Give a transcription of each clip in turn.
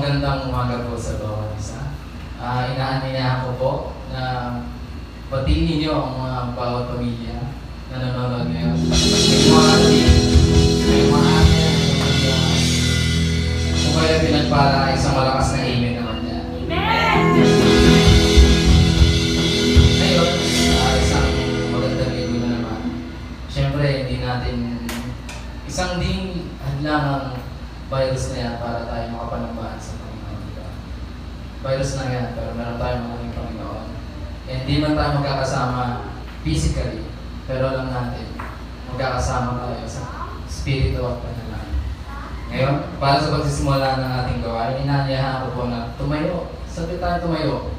magandang umaga po sa bawat isa. Inaanyayahan ko po na patiin ninyo ang mga bawat pamilya na nanonood ngayon. May mga ate, kung kaya pinagpala, isang malakas na amen naman niya. Amen! Ngayon, isang magandang linggo na naman. Siyempre, hindi natin isang ding hadlangang virus na yan para tayo makapanambahan sa Panginoon. Diba? Virus na yan, pero meron tayong maraming Panginoon. And hindi man tayo magkakasama physically, pero alam natin, magkakasama tayo sa spirito at panalangin. Ngayon, para sa pagsisimula ng ating gawain, inaanyayahan ko po na tumayo. Sabi tayo tumayo.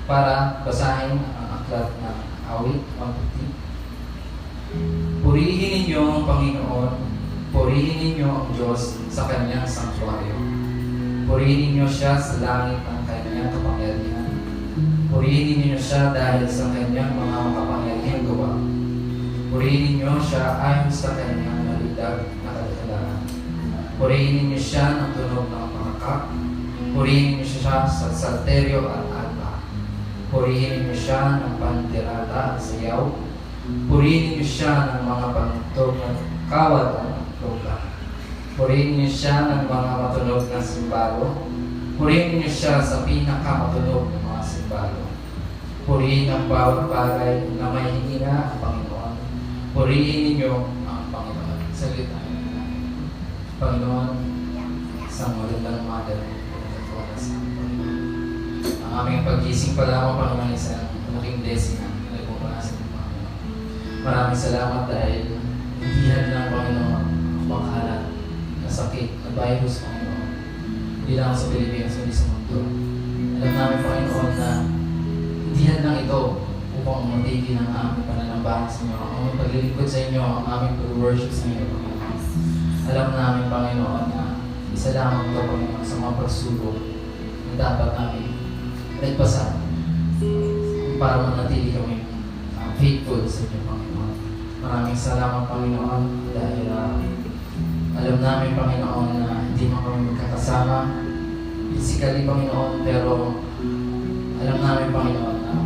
Para basahin ang aklat ng awit 150. Purihin ninyo ang Panginoon, purihin ninyo ang Diyos sa kanyang sanktuaryo. Purihin ninyo siya sa langit ng kanyang kapangyarihan. Purihin ninyo siya dahil sa kanyang mga makapangyarihang gawa. Purihin ninyo siya ayon sa kanyang nalidag na kadalaran. Purihin ninyo siya ng tunog ng pakakak. Purihin ninyo siya sa salteryo at alba. Purihin ninyo siya ng pantirata at sayaw. Purihin ninyo siya ng mga pantog na kawat at loka. Purihin ninyo siya ng mga matunog na simbalo. Purihin ninyo siya sa pinakamatunog ng mga simbalo. Purihin ang bawat bagay na may hihina ang Panginoon. Purihin ninyo ang Panginoon. Salit tayo. Panginoon, isang magandang umaga na ang aming paggising pa lamang, Panginoon, isang malaking blessing na nagpupunasan ng Panginoon. Maraming salamat dahil hindi lang, Panginoon, ang makalat na sakit, na virus, Panginoon. Hindi lang sa Pilipinas, hindi sa mundo. Alam namin, Panginoon, na hindi lang ito upang matigil ang aming pananambahan sa inyo, ang aming paglilingkod sa inyo, ang aming pag-worship sa inyo, Panginoon. Alam namin, Panginoon, na isa lamang ito, Panginoon, sa mga pagsubok na dapat namin nagpasan para manatili kami faithful sa inyo, Panginoon. Maraming salamat, Panginoon, dahil alam namin, Panginoon, na hindi man kami magkakasama physically, Panginoon, pero alam namin, Panginoon, na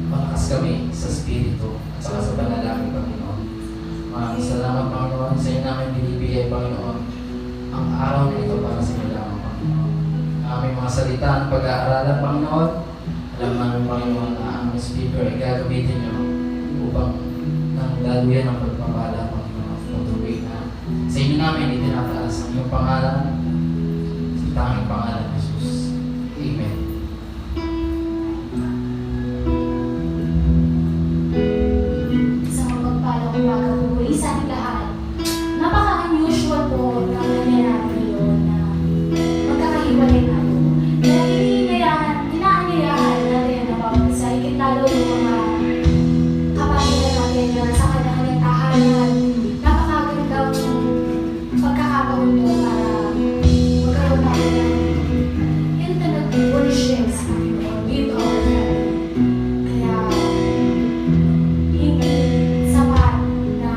malakas kami sa spirito at saka sa panalangin, Panginoon. Maraming salamat, Panginoon, sa inyo namin binibigay, Panginoon, ang araw na ito para sa inyo lamang, Panginoon. Aming mga salita ang pag-aaralan, Panginoon. Alam namin, Panginoon, na ang speaker ay gagamitin nyo upang nang laluyan ang pagpapala, Panginoon, patuloy na sa inyo namin itinataas ang iyong pangalan, sa tanging pangalan ng Jesus. Amen. Isang magpalang umaga po muli sa ating lahat. Napaka-unusual po ng nangyayari ngayon na magkakahiwalay na po. Kaya inaanyayahan natin na bawat isa, higit lalo yung mga kapatid natin na sa kanya-kanyang tahanan. Napakagandang pagkakataon to para magkaroon tayo ng intimate worship sa Panginoon with our family. Kaya hindi sapat na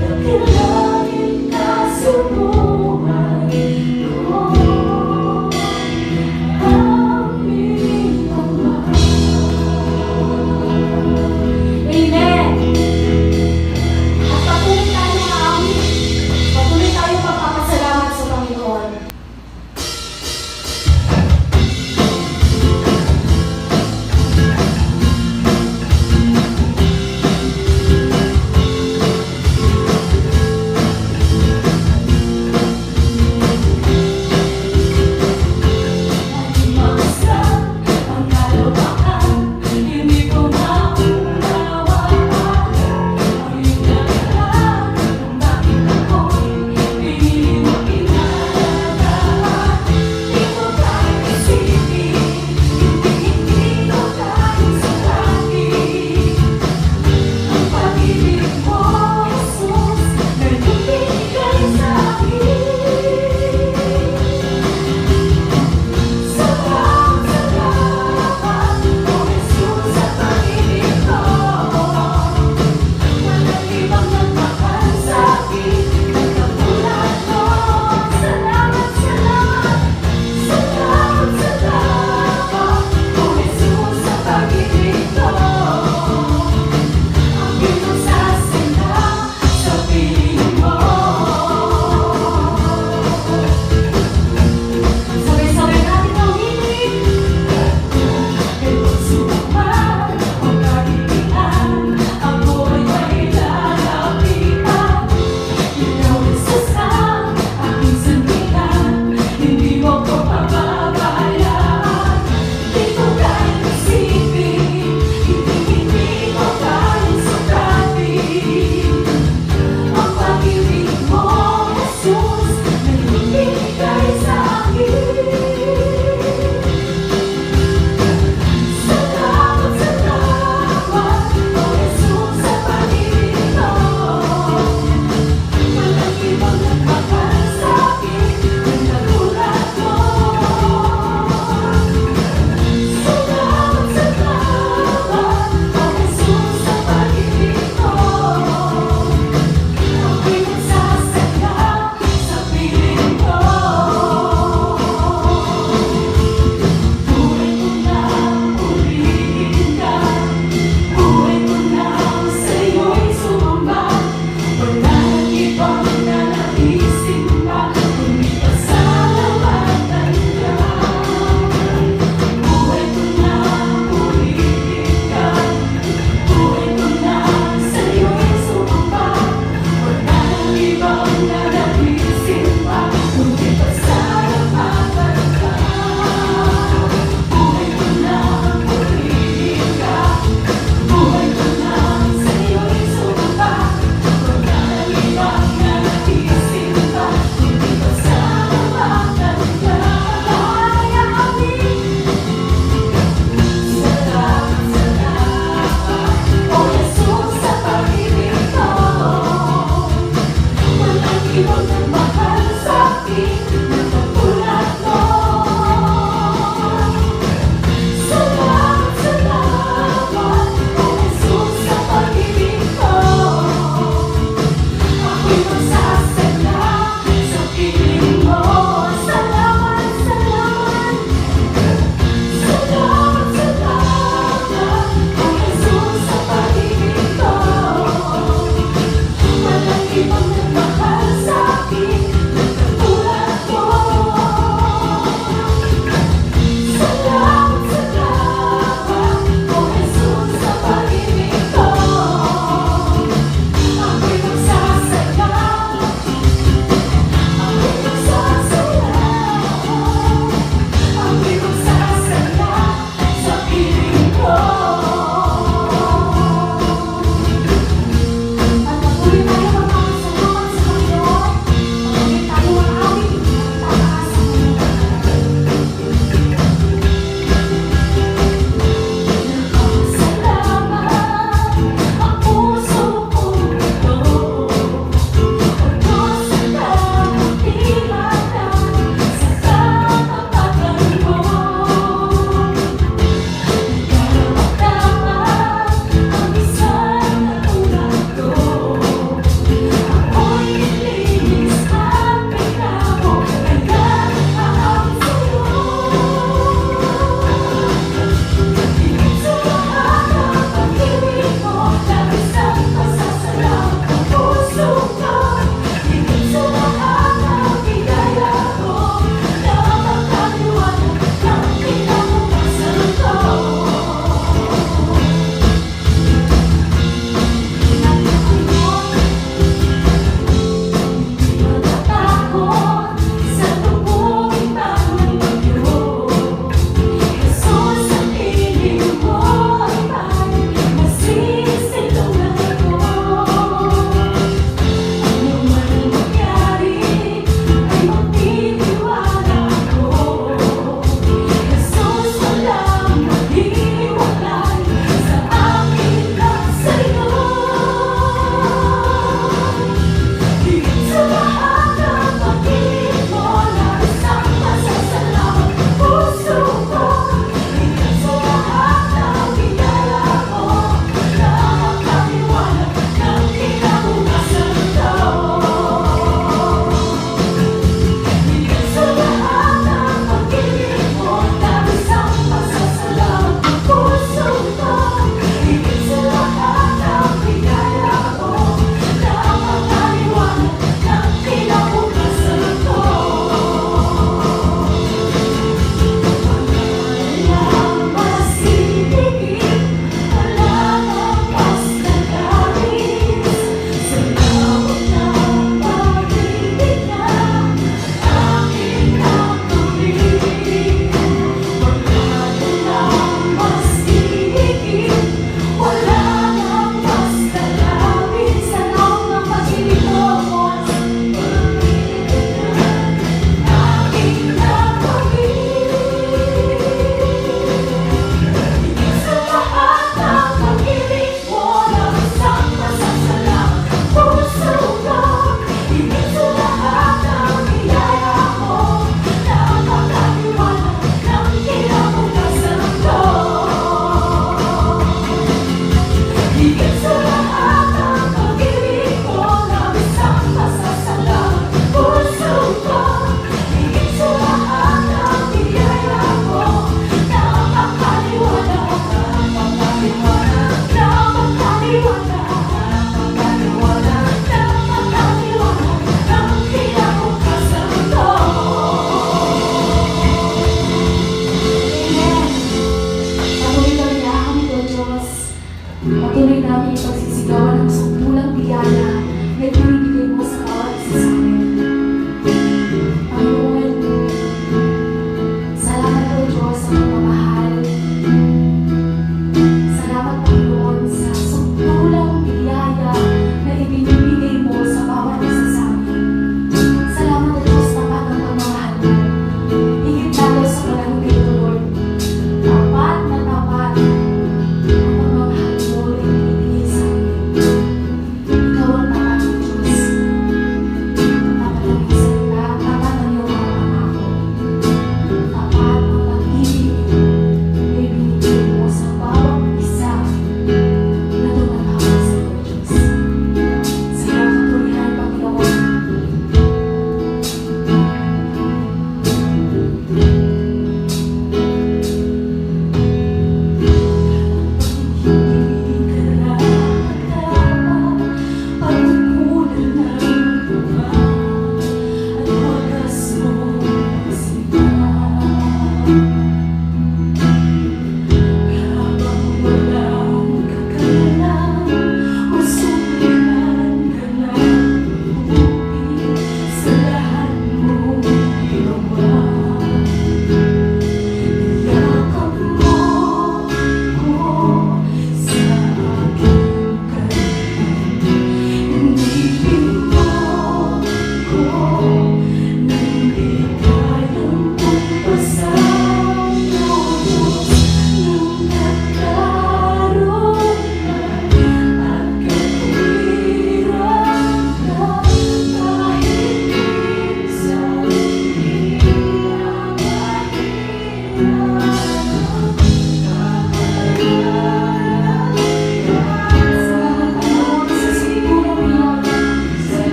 Nakilangin ka sa buhay ko, aming Ama. Amen. At patuloy tayo aamin. Patuloy tayo magpapasalamat sa Panginoon.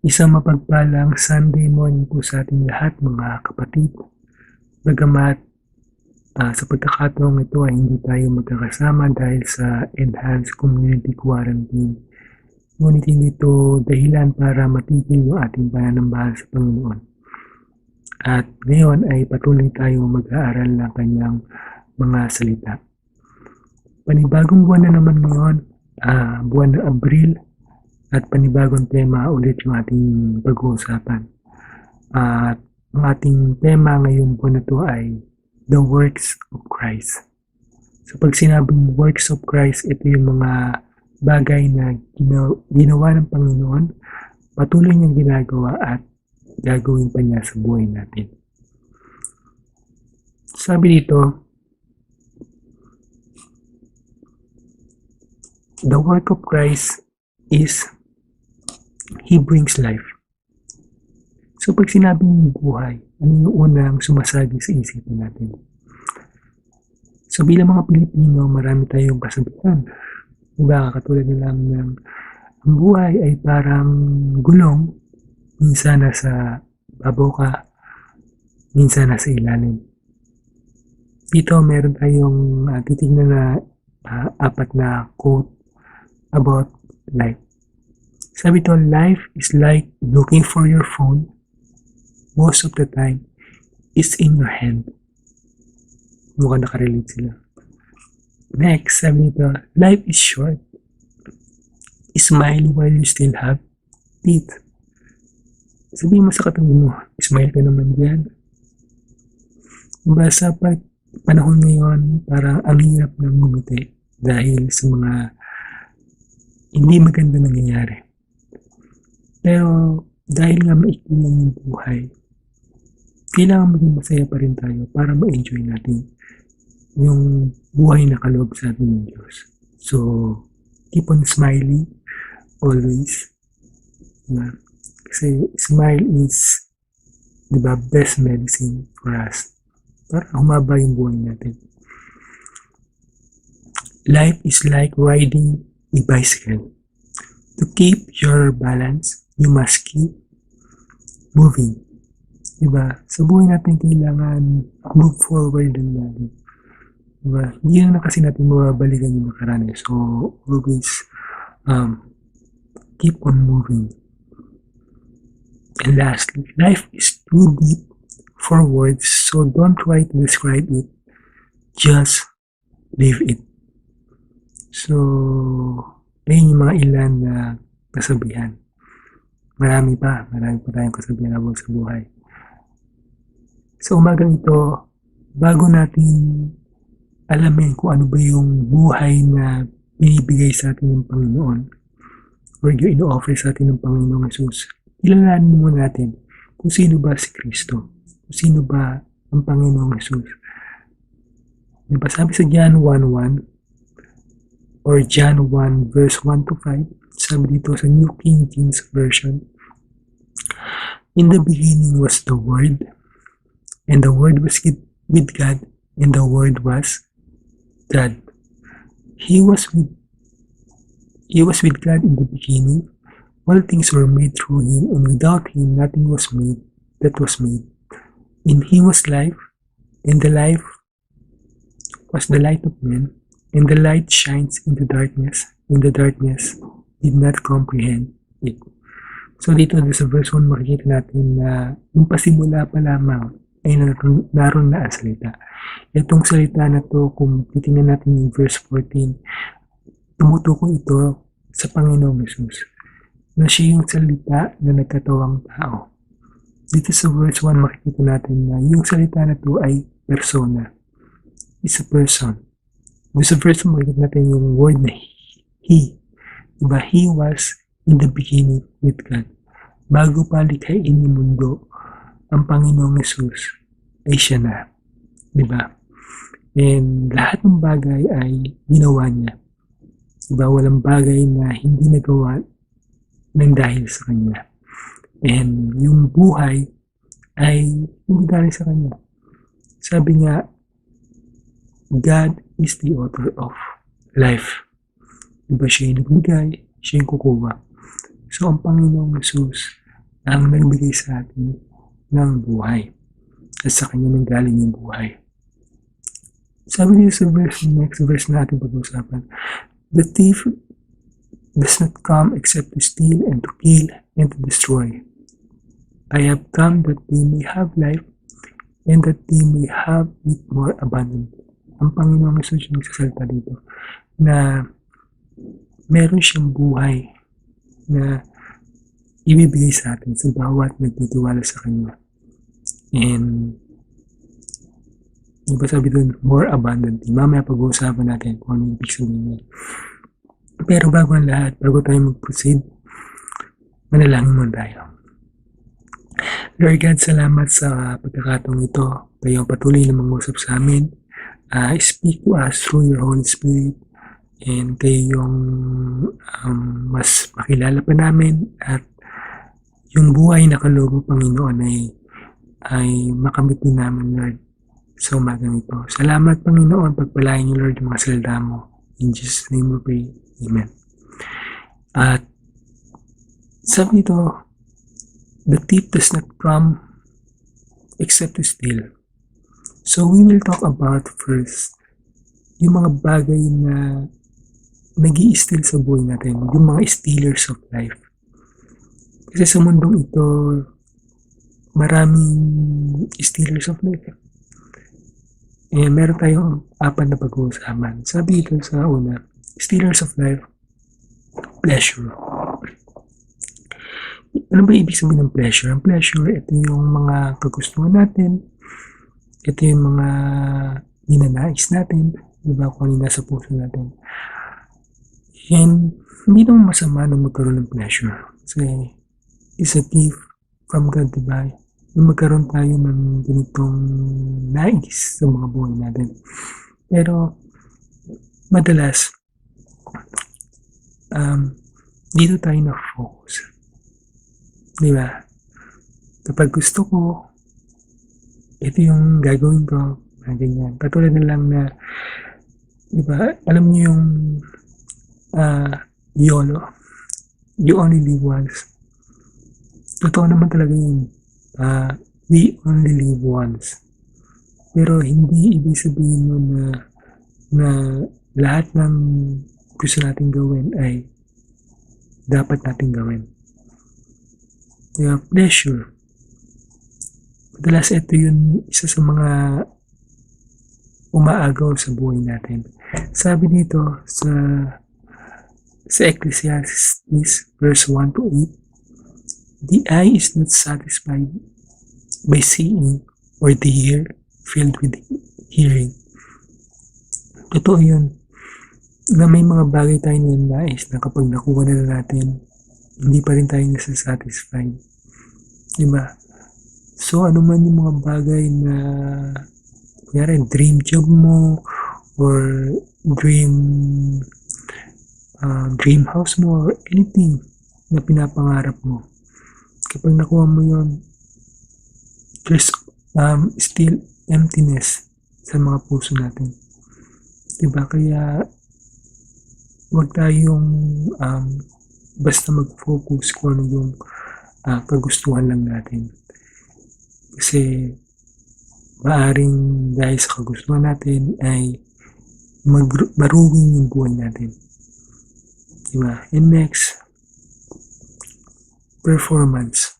Isang mapagpalang Sunday morning po sa ating lahat mga kapatid. Bagamat sa pagkakataong ito ay hindi tayo magkakasama dahil sa enhanced community quarantine. Ngunit hindi ito dahilan para matigil yung ating pananambahan sa Panginoon. At ngayon ay patuloy tayong mag-aaral ng kanyang mga salita. Panibagong buwan na naman ngayon, buwan ng Abril, at panibagong tema ulit yung ating pag-uusapan. At ang ating tema ngayong buwan na ito ay the works of Christ. So pag sinabing works of Christ, ito yung mga bagay na ginawa ng Panginoon, patuloy niyang ginagawa at gagawin pa niya sa buhay natin. Sabi dito, the work of Christ is He brings life. So pag sinabing buhay, ano yung unang sumasagi sa isipan natin? So bilang mga Pilipino, marami tayong kasabihan. Diba, katulad na lang ng ang buhay ay parang gulong, minsan nasa babaw ka, minsan nasa ilalim. Dito meron tayong titignan na apat na quote about life. Sabi to, life is like looking for your phone. Most of the time, it's in your hand. Mukhang nakarelate sila. Next, sabi nito, life is short. Smile while you still have teeth. Sabihin mo sa katabi mo, smile ka naman dyan. Diba sa panahon ngayon, parang ang hirap ng ngumiti dahil sa mga hindi maganda nangyayari. Pero dahil nga maikli lang yung buhay, kailangan maging masaya pa rin tayo para ma-enjoy natin yung buhay na kaloob sa atin ng Diyos. So, keep on smiling always. Diba? Kasi smile is, diba, best medicine for us. Para humaba yung buhay natin. Life is like riding a bicycle. To keep your balance, you must keep moving. Diba? Sa buhay natin kailangan move forward lang natin. Diba? Hindi na kasi natin mababalikan yung nakaraan. So, always keep on moving. And lastly, life is too deep for words, so don't try to describe it. Just live it. So, ayun yung mga ilan na kasabihan. Marami pa tayong kasabihan about sa buhay. Sa umagang ito, bago natin alamin kung ano ba yung buhay na binibigay sa atin ng Panginoon or yung ino-offer sa atin ng Panginoong Jesus, kilalanin muna natin kung sino ba si Kristo, kung sino ba ang Panginoong Jesus. Diba sabi sa John 1:1 or John 1 verse 1 to 5, sabi dito sa New King James Version, in the beginning was the Word, and the Word was with God, and the Word was God. He was with God in the beginning. All things were made through Him, and without Him nothing was made that was made. In Him was life, and the life was the light of men, and the light shines in the darkness, and the darkness did not comprehend it. So dito sa verse 1 makikita natin na yung pasimula pa lamang ay naroon na ang salita. Itong salita na to, kung titingnan natin yung verse 14, tumutukoy ito sa Panginoong Jesus, na siya yung salita na nagkatawang tao. Dito sa verse 1 makikita natin na yung salita na to ay persona. It's a person. Dito sa verse 1 makikita natin yung word na He. Diba? He was in the beginning with God. Bago pa likhain yung mundo, ang Panginoong Jesus ay siya na. Diba? And lahat ng bagay ay ginawa niya. Diba? Walang bagay na hindi nagawa ng dahil sa Kanya. And yung buhay ay hindi dahil sa Kanya. Sabi nga, God is the author of life. Diba siya yung nagbigay, siya yung kukuha. So, ang Panginoong Jesus ang nagbigay sa atin ng buhay. At sa kanya nanggaling yung buhay. Sabi niya sa next verse na ating pag-usapan, the thief does not come except to steal and to kill and to destroy. I have come that they may have life and that they may have it more abundantly. Ang Panginoon Jesus yung nagsasalita dito na meron siyang buhay na ibibigay sa atin sa bawat nagtitiwala sa Kanya. And iba sabi doon, more abundantly. Mamaya pag-uusapan natin kung ano yung ibig sabihin niya. Pero bago ang lahat, bago tayo mag-proceed, manalangin muna tayo. Lord God, salamat sa pagkakataong ito. Kayo patuloy na mag-usap sa amin. Speak to us through your Holy Spirit. And kayo yung mas makilala pa namin. At yung buhay na kaloob, Panginoon, ay makamit din namin, Lord, sa umagang ito. Salamat, Panginoon. Pagpalain niyo, Lord, yung mga salita mo. In Jesus' name we pray. Amen. At sabi ito, the thief does not come except to steal. So we will talk about first yung mga bagay na nag-i-steal sa buhay natin, yung mga stealers of life. Kasi sa mundong ito, maraming stealers of life. Meron tayong apat na pag-uusapan. Sabi ito sa una, stealers of life, pleasure. Ano ba ibig sabihin ng pleasure? Ang pleasure, ito yung mga kagustuhan natin. Ito yung mga ninanais natin. Diba? Kung ano nasa puso natin. And hindi naman masama na magkaroon ng pleasure. Kasi it's a gift from God, diba? Na magkaroon tayo ng ganitong nais sa mga buhay natin. Pero madalas, dito tayo na-focus. Diba? Kapag gusto ko, ito yung gagawin ko, ganyan. Katulad na lang na, diba, alam niyo yung YOLO. You only live once. Totoo naman talaga yun. We only live once. Pero hindi ibig sabihin mo na lahat ng gusto natin gawin ay dapat natin gawin. Kaya pleasure. Madalas ito yun isa sa mga umaagaw sa buhay natin. Sabi dito sa Ecclesiastes verse 1 to 8, the eye is not satisfied by seeing or the ear filled with hearing. Totoo yun na may mga bagay tayo na nais na kapag nakuha na natin, hindi pa rin tayo nasa-satisfied. Diba? So, ano man yung mga bagay na kunyari, dream job mo or dream house mo or anything na pinapangarap mo. Kapag nakuha mo yun, there's still emptiness sa mga puso natin. Diba? Kaya huwag tayong basta mag-focus kung ano yung kagustuhan lang natin. Kasi maaring dahil sa kagustuhan natin ay maruging yung buhay natin. Diba? And next, performance.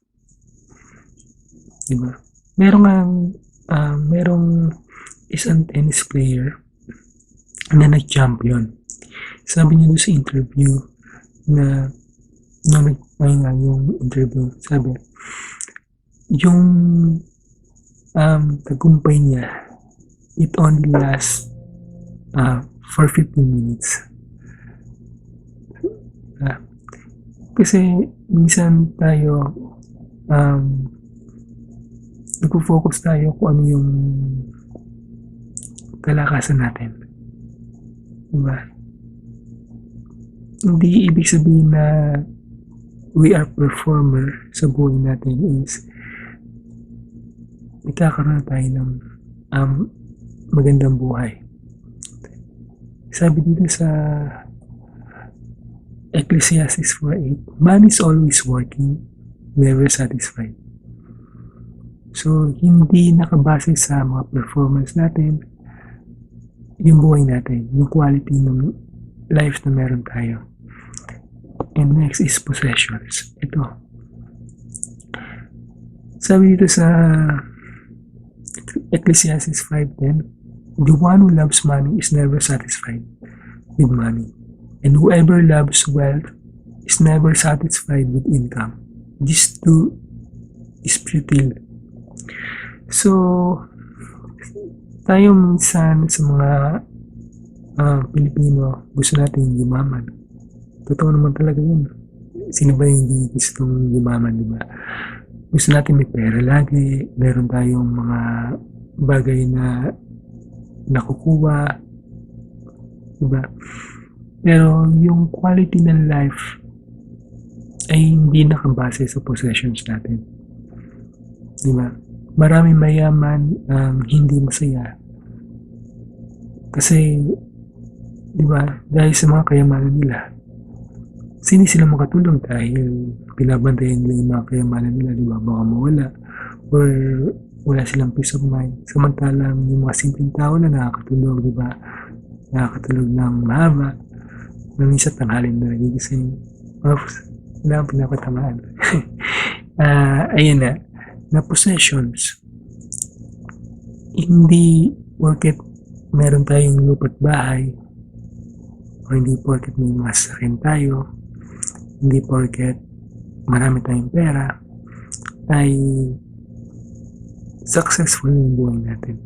Diba? Merong isang tennis player na nag-champion. Sabi niya doon sa interview na nagpahinga yung interview, sabi, yung tagumpay niya, it only lasts for 15 minutes. Kasi minsan tayo nag-focus tayo kung ano yung kalakasan natin. Diba? Hindi ibig sabihin na we are performer sa buhay natin is magkakaroon na tayo ng magandang buhay. Sabi dito sa Ecclesiastes 4:8, man is always working never satisfied. So, hindi nakabase sa mga performance natin, yung buhay natin, yung quality ng life na meron tayo. And next is possessions. Ito. Sabi dito sa Ecclesiastes 5:10, the one who loves money is never satisfied with money. And whoever loves wealth is never satisfied with income. These two is futile. So, tayo minsan sa mga Pilipino, gusto natin yumaman. Totoo naman talaga yun. Sino ba hindi gustong yumaman, di ba? Gusto natin may pera lagi, meron tayong mga bagay na nakukuha, di ba? Pero yung quality ng life ay hindi nakabase sa possessions natin. Di ba? Maraming mayaman ang hindi masaya. Kasi, di ba, dahil sa mga kayamanan nila, sino sila makatulong dahil binabantayan nila yung mga kayamanan nila, di ba? Baka mawala or wala silang peace of mind. Samantalang yung mga simpleng tao na nakakatulog, di ba? Nakakatulog ng mahaba, na minsan tanghalin na nagigising. Wala ang pinapatamaan. Ayun na possessions. Hindi porket meron tayong lupa't bahay o hindi porket may masakin tayo, hindi porket marami tayong pera ay successful yung buhay natin.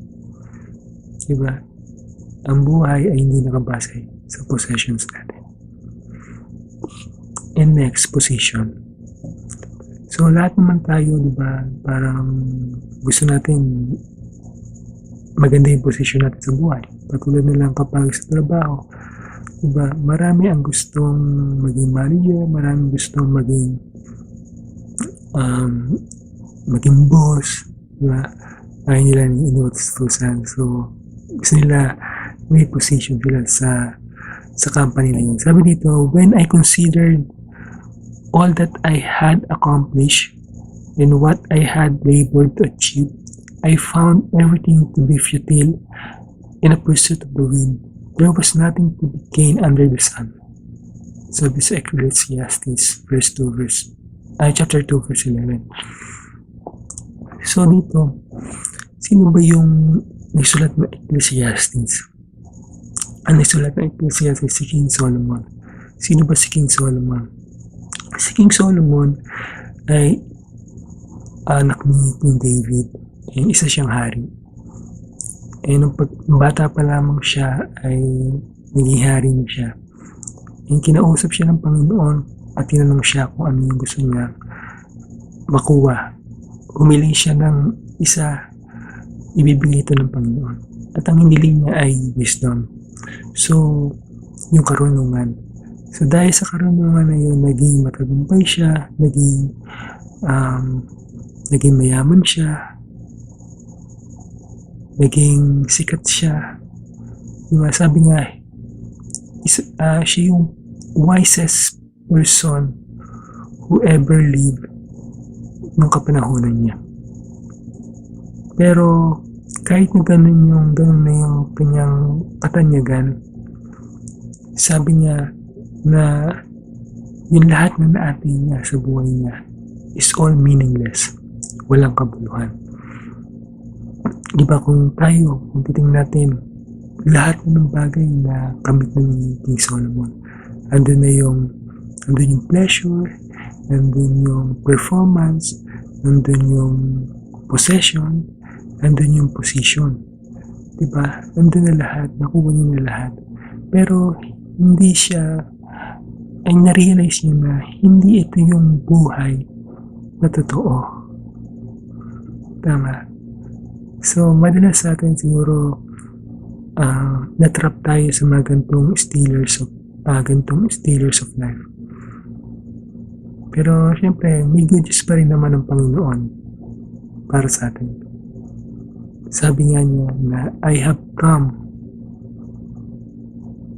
Diba? Ang buhay ay hindi nakabase sa possessions natin. And next, position. So, lahat naman tayo, di ba, parang gusto natin maganda yung posisyon natin sa buhay. Patulad na lang kapag sa trabaho, di ba, marami ang gustong maging manager, marami gustong maging boss, di ba, ayaw nila ng inutusan. So, gusto nila may position sila sa company na yun. Sabi dito, when I considered all that I had accomplished and what I had labored to achieve, I found everything to be futile in a pursuit of the wind. There was nothing to be gained under the sun. So this is Ecclesiastes chapter 2 verse 11. So dito, sino ba yung nagsulat ng Ecclesiastes? Ang nagsulat ng Ecclesiastes si King Solomon. Sino ba si King Solomon? Si King Solomon ay anak ni King David. And isa siyang hari. And nung bata pa lamang siya ay naging hari na siya. And kinausap siya ng Panginoon at tinanong siya kung ano yung gusto niya makuha. Humiling siya ng isa, ibibigay ito ng Panginoon. At ang hiniling niya ay wisdom. So, yung karunungan. So, dahil sa karunungan na yun, naging matagumpay siya, naging mayaman siya, naging sikat siya. Diba? Sabi nga, siya yung wisest person who ever lived nung kapanahonan niya. Pero, kahit na ganun na yung kanyang katanyagan, sabi niya na yung lahat na naatin niya sa buhay niya is all meaningless. Walang kabuluhan. Diba kung titingnan natin lahat ng bagay na kamit ng King Solomon, andun yung pleasure, andun yung performance, andun yung possession, andun yung position. Diba? Andun na lahat, nakuha niya na lahat. Pero hindi siya, ay na-realize niya na hindi ito yung buhay na totoo. Tama. So, madalas sa atin siguro natrap tayo sa mga gantong stealers of life. Pero, syempre, may goodness pa rin naman ng Panginoon para sa atin. Sabi nga niya na, I have come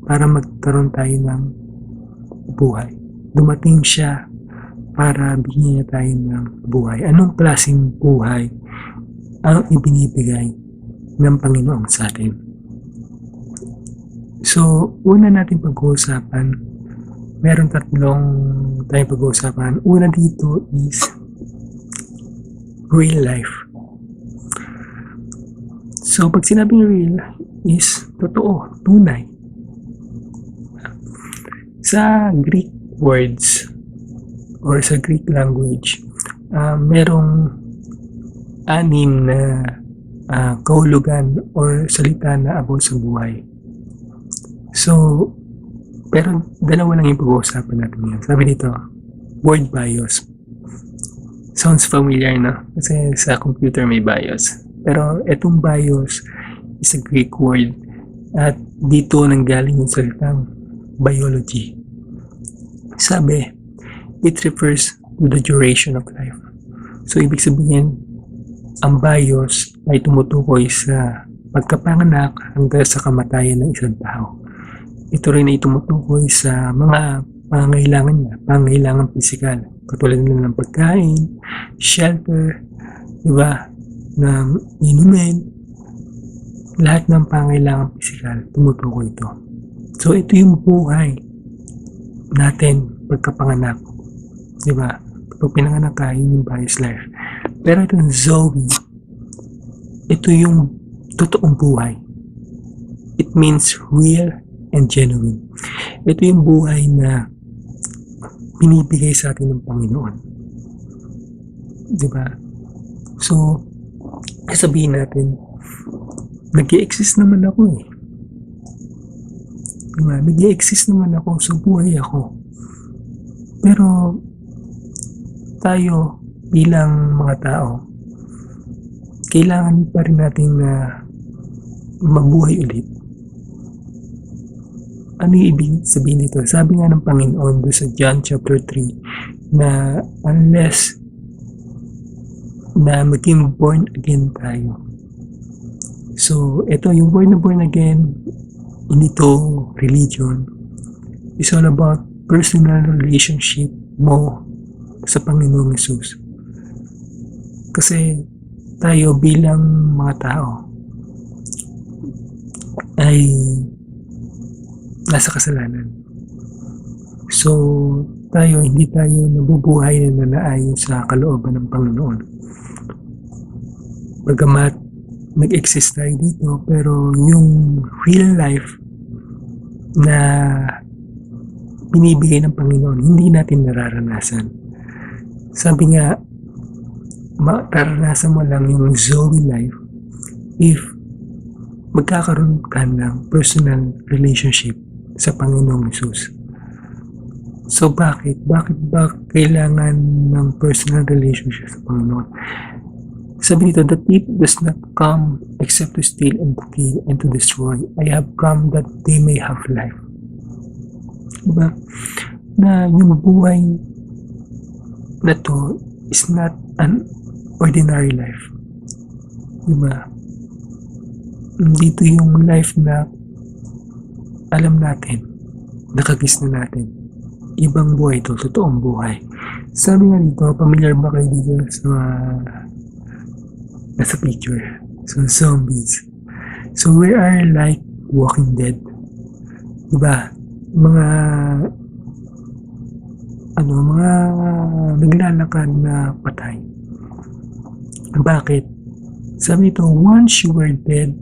para magkaroon tayo ng buhay. Dumating siya para bigyan niya tayo ng buhay. Anong klaseng buhay ang ibinibigay ng Panginoon sa atin? So, una natin pag-uusapan, meron tatlong tayong pag-uusapan. Una dito is real life. So, pag sinabing real is totoo, tunay. Sa Greek words or sa Greek language, merong 6 na kahulugan or salita na about sa buhay. So, pero dalawa lang yung pag-uusapan natin ngayon. Sabi dito, word BIOS. Sounds familiar, no? Kasi sa computer may BIOS. Pero itong BIOS is a Greek word at dito nanggaling yung salitang biology. Sabi, it refers to the duration of life. So, ibig sabihin, ang BIOS ay tumutukoy sa pagkapanganak hanggang sa kamatayan ng isang tao. Ito rin ay tumutukoy sa mga pangangailangan niya, pangangailangan pisikal, katulad ng pagkain, shelter, diba, ng inumin, lahat ng pangangailangan pisikal, tumutukoy ito. So, ito yung buhay natin pagkapanganak, diba? Pag pinanganak ka, yun yung bios life. Pero itong Zoe, ito yung totoong buhay. It means real and genuine. Ito yung buhay na binibigay sa atin ng Panginoon. Diba? So, sabihin natin, nag-i-exist naman ako eh. Diba? Nag-i-exist naman ako, so buhay ako. Pero, tayo bilang mga tao, kailangan pa rin natin na mabuhay ulit. Ano yung ibig sabihin nito? Sabi nga ng Panginoon doon sa John chapter 3 na unless na maging born again tayo. So, ito yung born again, hindi to religion. It's all about personal relationship mo sa Panginoong Jesus. Kasi tayo bilang mga tao ay nasa kasalanan. So, hindi tayo nabubuhay na naayon sa kalooban ng Panginoon. Bagamat nag-exist tayo dito, pero yung real life na binibigay ng Panginoon, hindi natin nararanasan. Sabi nga, mararanasan mo lang yung Zoe life if magkakaroon ka ng personal relationship sa Panginoong Jesus. So bakit? Bakit ba kailangan ng personal relationship sa Panginoon? Sabi dito, the thief does not come except to steal and to kill and to destroy. I have come that they may have life. Diba? Na yung buhay na to is not an ordinary life. Diba? Dito yung life na alam natin, nakagis na natin. Ibang buhay to, totoong buhay. Sabi nga dito, familiar ba kayo dito sa nasa picture? So, zombies. So, we are like Walking Dead. Diba? Mga naglalakad na patay. Bakit? Sabi ito, once you were dead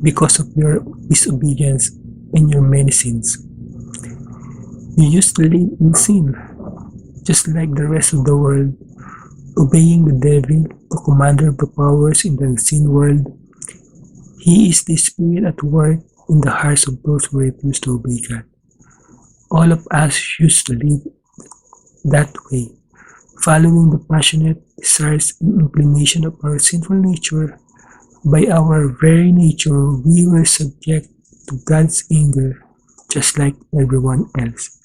because of your disobedience and your many sins, you used to live in sin, just like the rest of the world, obeying the devil, the commander of the powers in the unseen world. He is the spirit at work in the hearts of those who refuse to obey God. All of us used to live that way, following the passionate desires and inclination of our sinful nature. By our very nature, we were subject to God's anger, just like everyone else.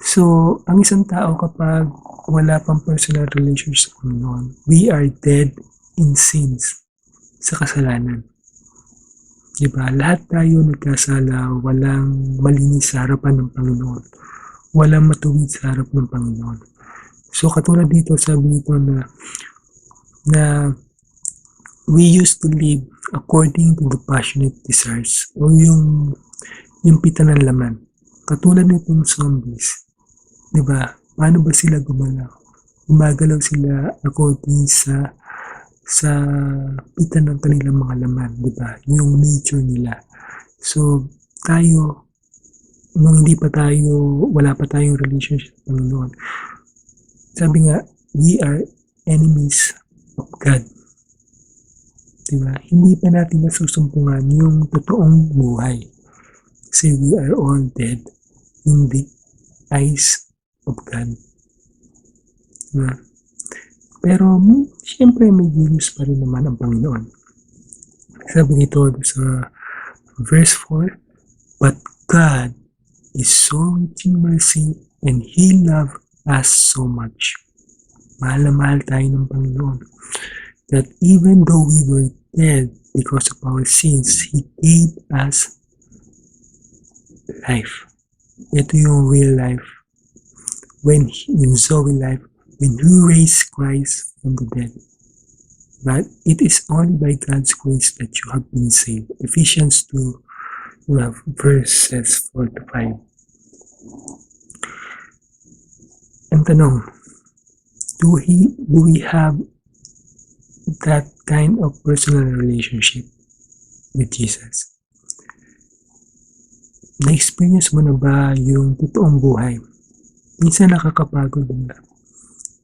So, ang isang tao kapag wala pang personal relationship sa Panginoon, we are dead in sins, sa kasalanan. Diba? Lahat tayo nagkasala, walang malinis sa harapan ng Panginoon. walang matuwid sa harap ng Panginoon. So katulad dito, sabi nito na we used to live according to the passionate desires o yung pita ng laman. Katulad nitong zombies, di ba? Paano ba sila gumalaw? Gumagalaw sila according sa pita ng kanilang mga laman, di ba? Yung nature nila. So tayo, nung wala pa tayong relationship sa Panginoon, sabi nga, we are enemies of God. Diba? Hindi pa natin nasusumpungan yung totoong buhay. Kasi we are all dead in the eyes of God. Diba? Pero, siyempre may genius pa rin naman ang Panginoon. Sabi nito sa verse 4, but God is so rich in mercy and He loved us so much. Mahal na mahal tayo ng Panginoon. That even though we were dead because of our sins, He gave us life. Ito yung real life. Yung Zoe life, when He raised Christ from the dead. But it is only by God's grace that you have been saved. Ephesians 2, verses 4 to 5. Ang tanong, do we have that kind of personal relationship with Jesus? Na-experience mo na ba yung totoong buhay? Minsan nakakapagod na.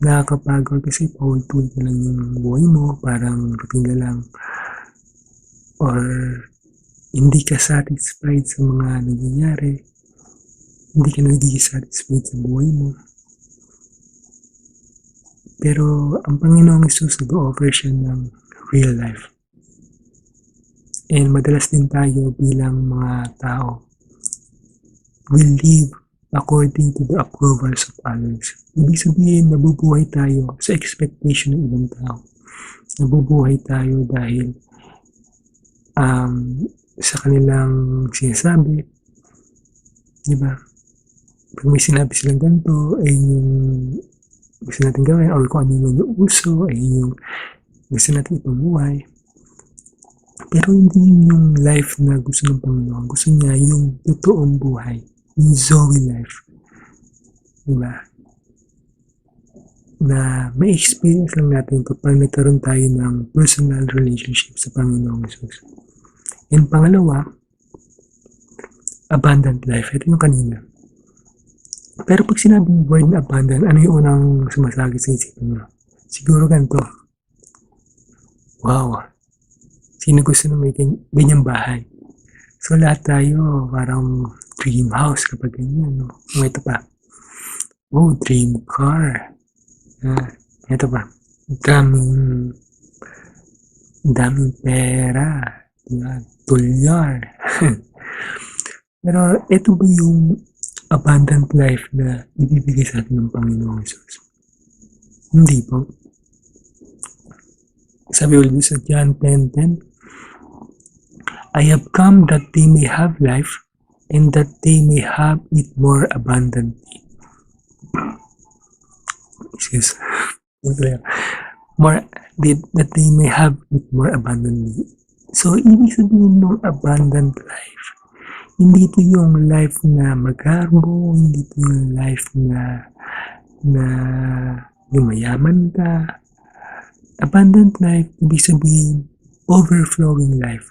Nakakapagod kasi paulit-ulit na lang yung buhay mo, parang routine na lang. Or hindi ka satisfied sa mga nangyayari. Hindi ka nagiging satisfied sa buhay mo. Pero ang Panginoong Hesus nag-offer siya ng real life. And madalas din tayo bilang mga tao, we live according to the approvals of others. Ibig sabihin, nabubuhay tayo sa expectation ng ibang tao. Nabubuhay tayo dahil sa kanilang sinasabi. Diba? Pag may sinabi silang ganito, ay yung gusto natin gawin or kung ano yung uso ay yung gusto natin ipamuhay. Pero hindi yun yung life na gusto ng Panginoon. Gusto niya yung totoong buhay. Yung Zoe life. Diba? Na may experience lang natin kapag nagkaroon tayo ng personal relationship sa Panginoong Hesus. And pangalawa, abundant life. Ito yung kanina. Pero pag sinabing word na abundant, ano yung unang sumasagi sa isipan mo? Siguro ganito. Wow! Sino gusto na may ganyang bahay? So lahat tayo parang dream house kapag ganyan. No? Ito pa. Oh, dream car. Ito pa. Daming pera. Tulyar. Pero ito ba yung abundant life na ibibigay sa atin ng Panginoong Hesus? Hindi po. Sabi ulit sa John 10:10, I have come that they may have life and that they may have it more abundantly. Excuse. That they may have it more abundantly. So, ibig sabihin ng abundant life, hindi ito yung life na magarbo, hindi ito yung life na yung mayaman ka. Abundant life, ibig sabihin, overflowing life.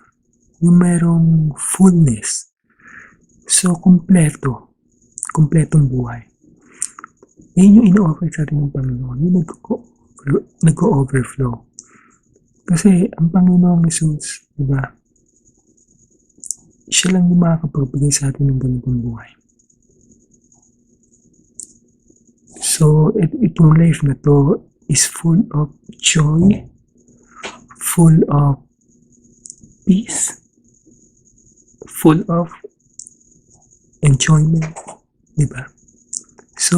Yung mayroong fullness. So, kompletong buhay. Yan yung ino-offer sa atin ng Panginoon. Yung nag-overflow. Kasi, ang Panginoong Hesus, diba, siya lang yung makakapagbigay sa atin ng ganitong buhay. So, itong life na to is full of joy, full of peace, full of enjoyment, diba? So,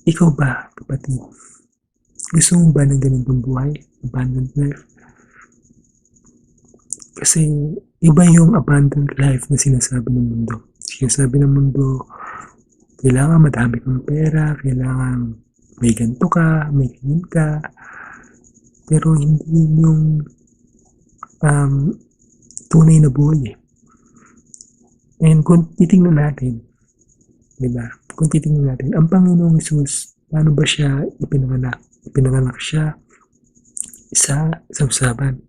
ikaw ba, kapatid? Gusto mo ba ng ganitong buhay? Abundant life? Kasi iba yung abundant life na sinasabi ng mundo. Sinasabi ng mundo, kailangan madami kang pera, kailangan may ganito ka, may ganyan ka. Pero hindi yung tunay na buhay eh. And kung titingnan natin, diba? Kung titingnan natin, ang Panginoong Jesus, paano ba siya ipinanganak? Ipinanganak siya sa sabsaban.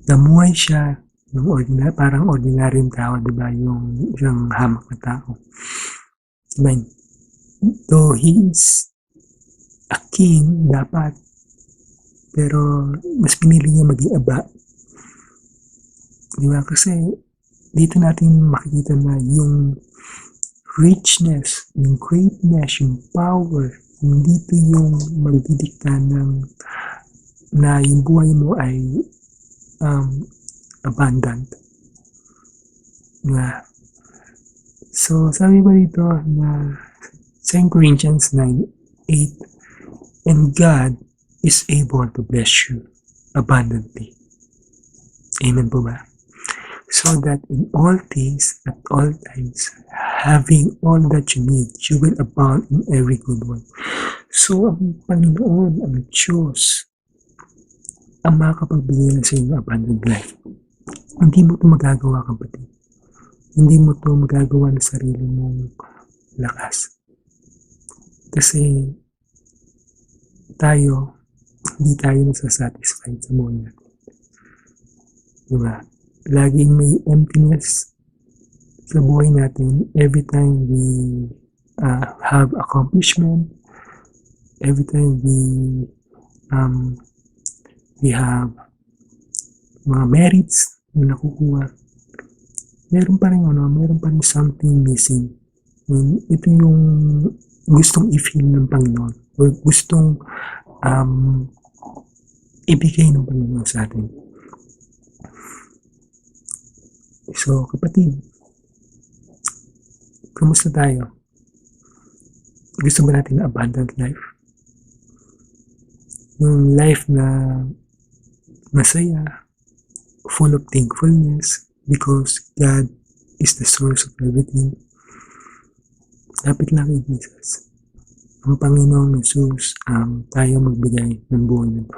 Namuhay siya ng parang ordinaryong tao, diba? Yung isang hamak na tao. Diba? Though he is a king, dapat, pero mas pinili niya maging aba. Diba? Kasi dito natin makikita na yung richness, yung greatness, yung power, dito yung magdidikta na yung buhay mo ay abundant. Diba? So, sabi ba dito na 2 Corinthians 9:8, and God is able to bless you abundantly. Amen po ba? So that in all things, at all times, having all that you need, you will abound in every good work. So, ang Panginoon, ang Diyos, ang makapagbigay na sa inyo abundant life. Hindi mo ito magagawa, kapatid. Hindi mo ito magagawa na sarili mong lakas. Kasi hindi tayo nasasatisfied sa buhay natin. Diba? Laging may emptiness sa buhay natin every time we have accomplishment, every time we have mga merits na nakukuha. Meron pa rin something missing. Ito yung gustong i-feel ng Panginoon o gustong ibigay ng Panginoon sa atin. So, kapatid, kamusta tayo? Gusto ba natin abundant life? Yung life na masaya, full of thankfulness, because God is the source of everything. Lapit lang kay Jesus. Ang Panginoong Jesus tayo magbigay ng buhay na ito.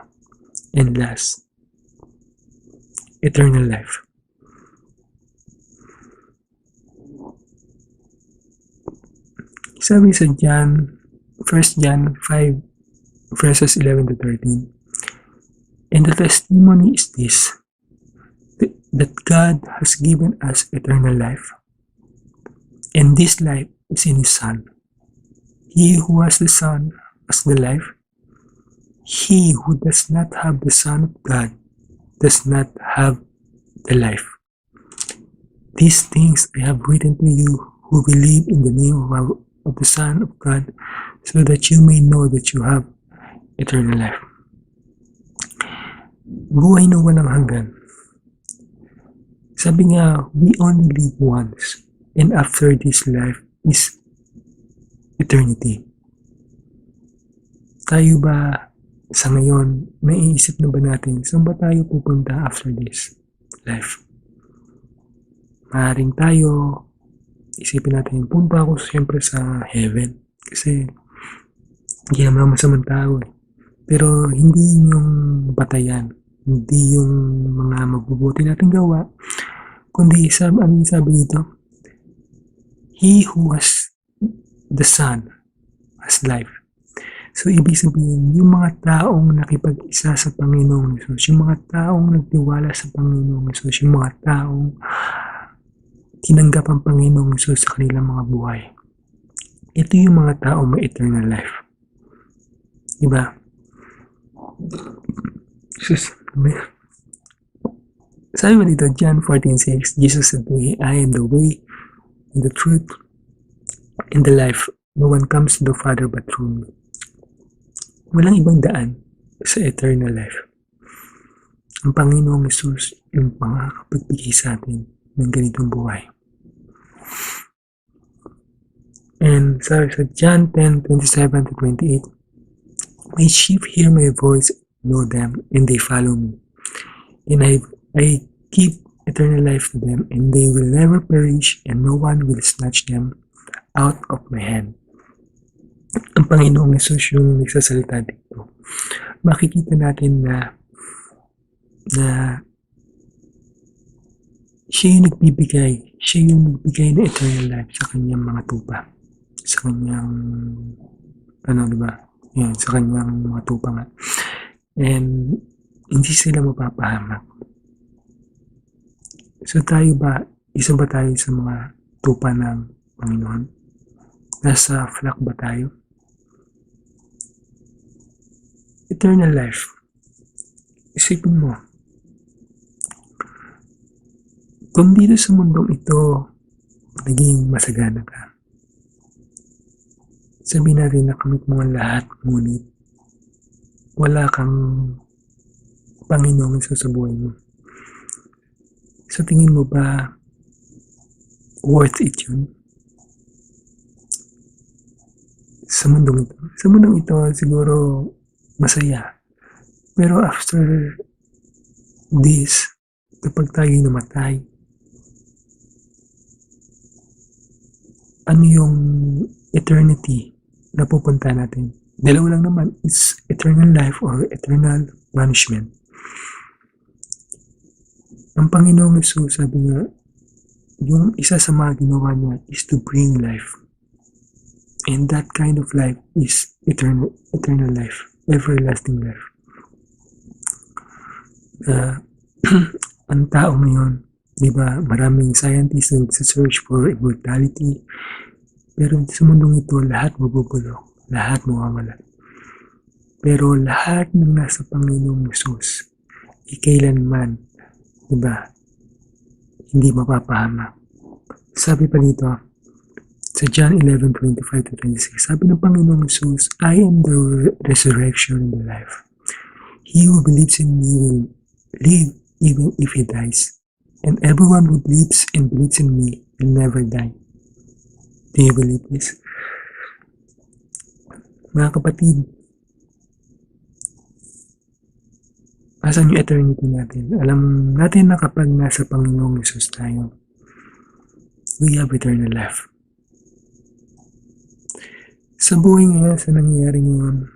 And last, eternal life. Sabi sa 1 John 5 verses 11 to 13, and the testimony is this, that God has given us eternal life, and this life is in His Son. He who has the Son has the life. He who does not have the Son of God does not have the life. These things I have written to you who believe in the name of the Son of God, so that you may know that you have eternal life. Buhay na walang hanggan. Sabi nga, we only live once, and after this life is eternity. Tayo ba sa ngayon, naiisip na ba natin, saan ba tayo pupunta after this life? Maaaring tayo, isipin natin, punta ako siyempre sa heaven. Kasi, hindi naman masamang tao eh. Pero, hindi yung batayan, hindi yung mga mabubuti natin gawa, kundi sabi dito, He who has the Son has life. So, ibig sabihin, yung mga taong nakipag-isa sa Panginoong Jesus, yung mga taong nagtiwala sa Panginoong Jesus, yung mga taong tinanggap ang Panginoong Jesus sa kanilang mga buhay. Ito yung mga taong may eternal life. Diba? Sabi ba dito, John 14:6, Jesus said to me, I am the way, and the truth, and the life. No one comes to the Father but through me. Walang ibang daan sa eternal life. Ang Panginoong Jesus yung makakapagbigay sa atin ng ganitong buhay. And sa John 10:27 to 28, my sheep hear my voice, know them, and they follow me. And I give eternal life to them, and they will never perish, and no one will snatch them out of my hand. Ang Panginoong Yesus yung nagsasalita dito. Makikita natin na siya yung nagbigay ng eternal life sa kanyang mga tupa. Sa kanyang, diba? Yan, sa kanyang mga tupa nga. And hindi sila mapapahamak. So isa ba tayo sa mga tupa ng Panginoon? Nasa flock ba tayo? Eternal life. Isipin mo, kung dito sa mundong ito naging masagana ka, sabihin natin nakamit mo ang lahat, ngunit wala kang Panginoong Yesus sa buhay mo. Sa tingin mo ba worth it yun? Sa mundong ito? Sa mundong ito siguro masaya. Pero after this, kapag tayo namatay, ano yung eternity na pupunta natin? Dalawa lang naman, it's eternal life or eternal punishment. Ang Panginoong Yesus, sabi nga, yung isa sa mga ginawa niya is to bring life. And that kind of life is eternal life, everlasting life. Ang tao ngayon, di ba, maraming scientists na nagsa-search for immortality. Pero sa mundong ito, lahat mabubulok, lahat mawawala. Pero lahat ng nasa Panginoong Yesus, kailanman, di ba, hindi mapapahamak. Sabi pa dito, sa John 11:25-26, sabi ng Panginoong Yesus, I am the resurrection and the life. He who believes in me will live even if he dies. And everyone who lives and believes in me will never die. Do you believe this? Mga kapatid, asan yung eternity natin? Alam natin na kapag nasa Panginoong Yesus tayo, we have eternal life. Sa buhay ngayon, sa nangyayari ngayon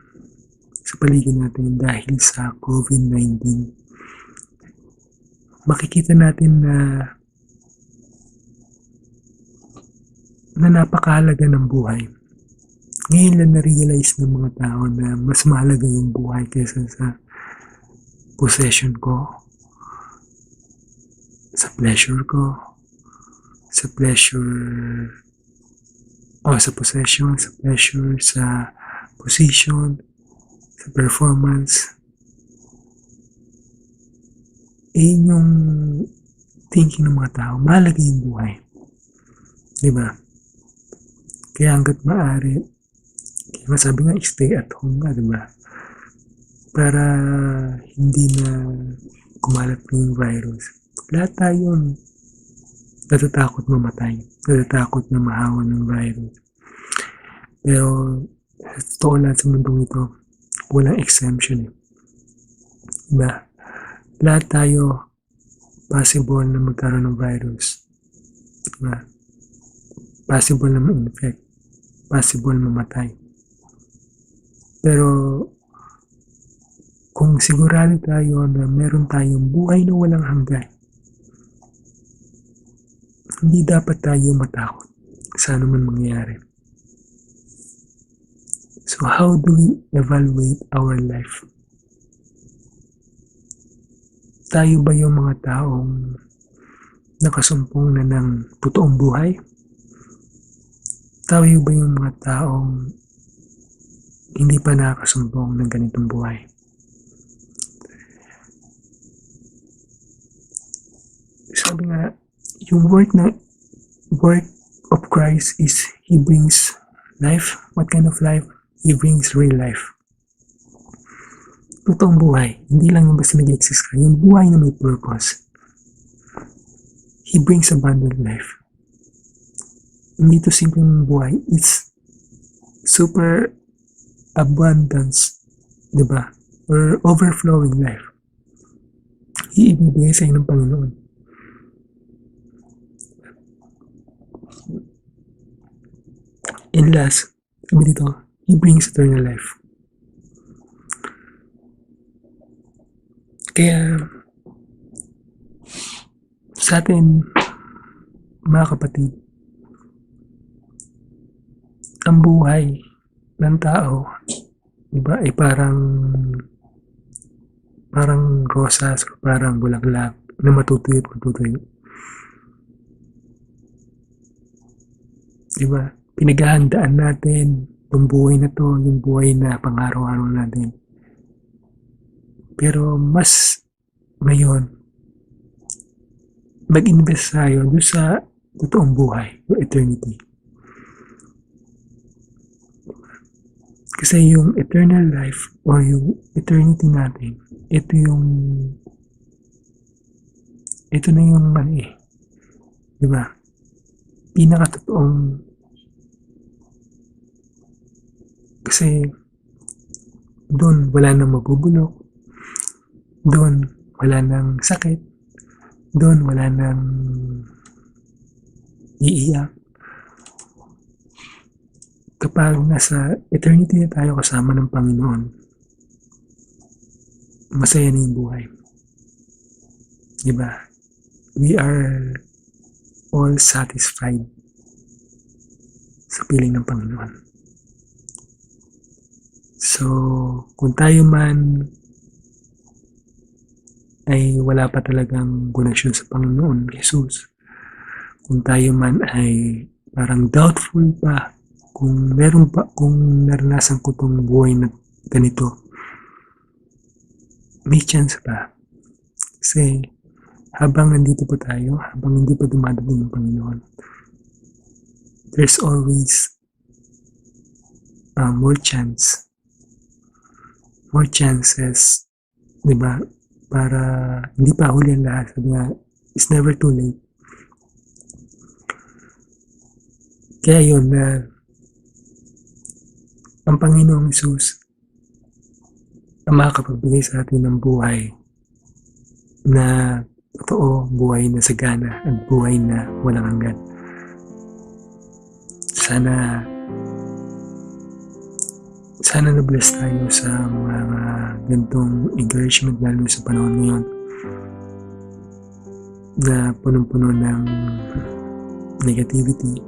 sa paligid natin dahil sa COVID-19, makikita natin na napakahalaga ng buhay. Ngayon lang na-realize ng mga tao na mas mahalaga yung buhay kaysa sa possession ko, sa pleasure ko, sa possession, sa pleasure, sa position, sa performance. Yung thinking ng mga tao, mahalaga yung buhay. Diba? Kaya hanggat maaari, kaya masabi nga, stay at home ka, diba? Para hindi na kumalat yung virus. Lahat tayo natatakot mamatay, natatakot na mahawa ng virus. Pero sa totoo lahat sa mundong ito, walang exemption eh. Diba? Lahat tayo possible na magkaroon ng virus. Diba? Possible na ma-infect. Possible mamatay. Pero kung sigurado tayo na meron tayong buhay na walang hanggan, hindi dapat tayo matakot sa anuman mangyayari. So how do we evaluate our life? Tayo ba yung mga taong nakasumpong na ng totoong buhay? Tayo ba yung mga taong hindi pa nakasumpong ng ganitong buhay? Sabi nga, yung work of Christ is He brings life. What kind of life? He brings real life. Totoong buhay. Hindi lang yung basta nag-exist ka. Yung buhay na may purpose. He brings abundant life. Hindi to simpleng buhay. It's super abundance. Diba? Or overflowing life. Iibigay sa inyo ng Panginoon. And last, sabi dito, He brings eternal life. Kaya, sa atin, mga kapatid, ang buhay ng tao, diba, ay parang rosas o parang bulaklak na matutuyo at matutuyo. Diba? Pinaghahandaan natin yung buhay na to, yung buhay na pang-araw-araw natin. Pero mas ngayon, mag-invest tayo doon sa totoong buhay, yung eternity. Kasi yung eternal life or yung eternity natin, ito na yung diba? Pinakatotoong, kasi doon wala nang mabubulok, doon wala nang sakit, doon wala nang iiyak. Kapag nasa eternity na tayo kasama ng Panginoon, masaya na yung buhay. Diba? We are all satisfied sa piling ng Panginoon. So, kung tayo man ay wala pa talagang koneksyon sa Panginoon, Jesus, kung tayo man ay parang doubtful pa, kung naranasan ko tong buhay na ganito, may chance pa. Kasi habang nandito pa tayo, habang hindi pa dumadating yung Panginoon, there's always more chances, diba? Para hindi pa huli ang lahat. Sabi nga, it's never too late. Kaya yun na ang Panginoong Hesus ang makakapagbigay sa atin ng buhay na totoo, buhay na sagana at buhay na walang hanggan. Sana na-bless tayo sa mga ganitong encouragement lalo sa panahon ngayon na punong-puno ng negativity.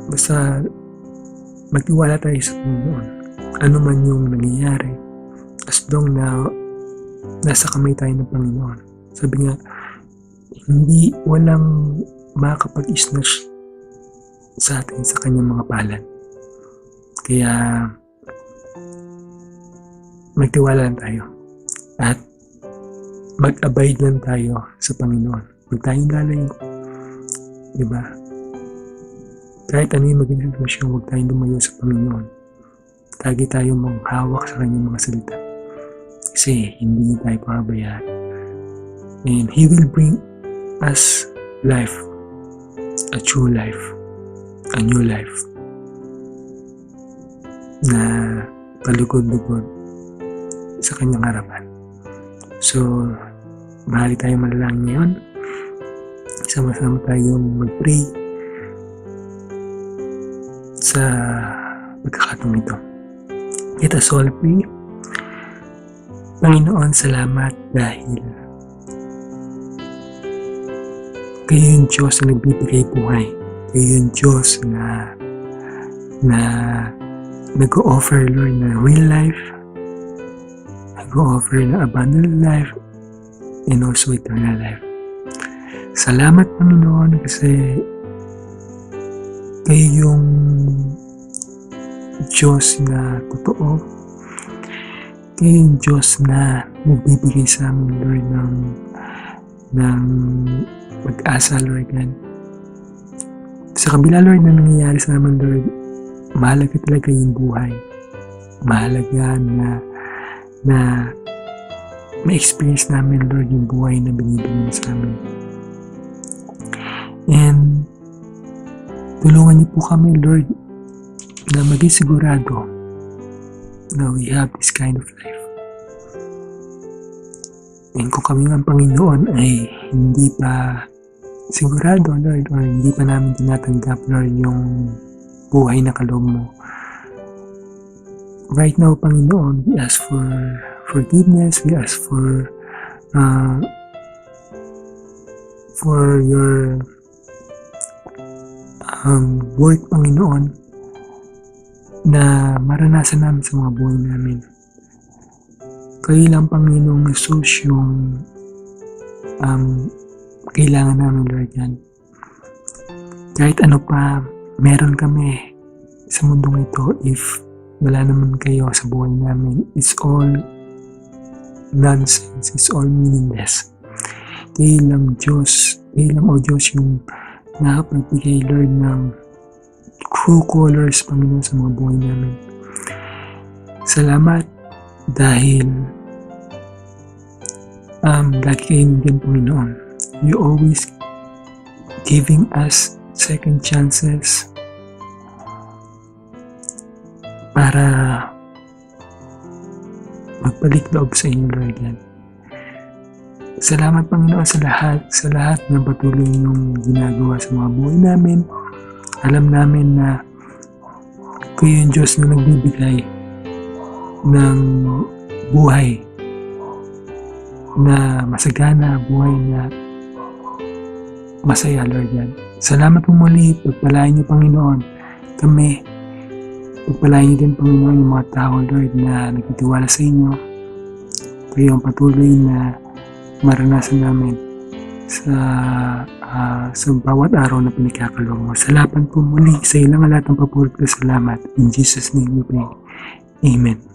Basta magtiwala tayo sa Panginoon. Ano man yung nangyayari, as long na nasa kamay tayo ng Panginoon. Sabi nga, walang makakapag-snatch sa atin sa kanyang mga palad. Kaya magtiwala lang tayo at mag-abide lang tayo sa Panginoon. Huwag tayong lalayo. Diba? Kahit ano yung maging sitwasyon, huwag tayong lumayo sa Panginoon. Lagi tayo manghawak sa kanyang mga salita. Kasi hindi niya tayo pahabayaan. And He will bring us life, a true life, a new life, na palugod-lugod sa kanyang harapan. So, mahali tayo manalangin ngayon. Sama-sama tayong mag-pray sa pagkakataong ito. Let us all pray. Panginoon, salamat dahil kayo yung Diyos na nagbibigay buhay. Kayo yung Diyos na nag-o-offer, Lord, na real life, nag-o-offer na abundant life, and also eternal life. Salamat, Panginoon, kasi kayo yung Diyos na totoo. Kayo yung Diyos na nagbibigay sa amin, Lord, ng pag-asa, Lord God. Sa kabila, Lord, na nangyayari sa amin, Lord, mahalaga talaga yung buhay. Mahalaga na ma-experience namin, Lord, yung buhay na binibigay sa amin. And tulungan niyo po kami, Lord, na maging sigurado na we have this kind of life. And kung kami ng Panginoon ay hindi pa sigurado, Lord, or hindi pa namin tinatanggap, Lord, yung buhay na kaloob mo. Right now, Panginoon, we ask for forgiveness, we ask for your work, Panginoon, na maranasan namin sa mga buhay namin. Kayo lang, Panginoong Jesus, yung kailangan namin, Lord, yan. Kahit ano pa meron kami sa mundong ito, if wala naman kayo sa buhay namin, it's all nonsense, it's all meaningless. Kayo lang, O Diyos, yung nakapagbigay, Lord, ng true colors, Panginoon, sa mga buhay namin. Salamat dahil lagi kayo nandiyan, Panginoon. You always giving us second chances para magbalik loob sa inyo, Lord, yan. Salamat, Panginoon, sa lahat ng patuloy niyong ginagawa sa mga buhay namin. Alam namin na kayo yung Diyos na nagbibigay ng buhay na masagana, buhay na masaya, Lord, yan. Salamat po muli, pagpalain niyo, Panginoon, kami. Pagpalain niyo din, Panginoon, yung mga tao, Lord, na nagtitiwala sa inyo. Kayo ang patuloy na maranasan namin sa bawat araw na pinagkakaloob mo. Salamat po muli sa ilang lahat ng papurit ko. Salamat. In Jesus' name we pray. Amen.